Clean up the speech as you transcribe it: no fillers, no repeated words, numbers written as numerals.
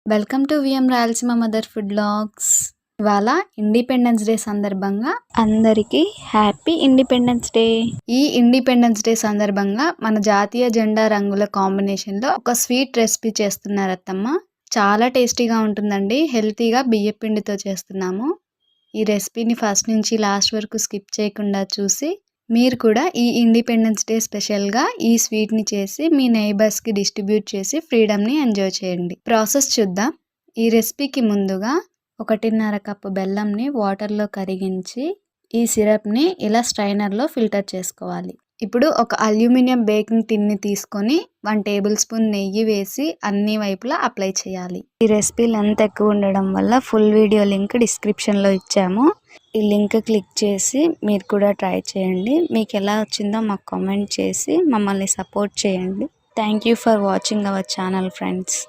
Welcome to VM Rayalaseema mother food vlogs. ఇవాళ independence day సందర్భంగా అందరికీ హ్యాపీ ఇండిపెండెన్స్ డే. ఈ ఇండిపెండెన్స్ డే సందర్భంగా మన జాతీయ జెండా రంగుల కాంబినేషన్ లో ఒక స్వీట్ రెసిపీ చేస్తున్నారు అత్తమ్మ. చాలా టేస్టీగా ఉంటుందండి. హెల్తీగా బియ్య పిండితో చేస్తున్నాము. ఈ రెసిపీని ఫస్ట్ నుంచి లాస్ట్ వరకు స్కిప్ చేయకుండా చూసి మీరు కూడా ఈ ఇండిపెండెన్స్ డే స్పెషల్గా ఈ స్వీట్ని చేసి మీ నైబర్స్కి డిస్ట్రిబ్యూట్ చేసి ఫ్రీడమ్ని ఎంజాయ్ చేయండి. ప్రాసెస్ చూద్దాం. ఈ రెసిపీకి ముందుగా 1.5 కప్పు బెల్లంని వాటర్లో కరిగించి ఈ సిరప్ని ఇలా స్ట్రైనర్లో ఫిల్టర్ చేసుకోవాలి. ఇప్పుడు ఒక అల్యూమినియం బేకింగ్ టిన్ని తీసుకొని 1 టేబుల్ స్పూన్ నెయ్యి వేసి అన్ని వైపులా అప్లై చేయాలి. ఈ రెసిపీ లెంత్ ఎక్కువ ఉండడం వల్ల ఫుల్ వీడియో లింక్ డిస్క్రిప్షన్లో ఇచ్చాము. ఈ లింక్ క్లిక్ చేసి మీరు కూడా ట్రై చేయండి. మీకు ఎలా వచ్చిందో మాకు కామెంట్ చేసి మమ్మల్ని సపోర్ట్ చేయండి. Thank you for watching our channel friends.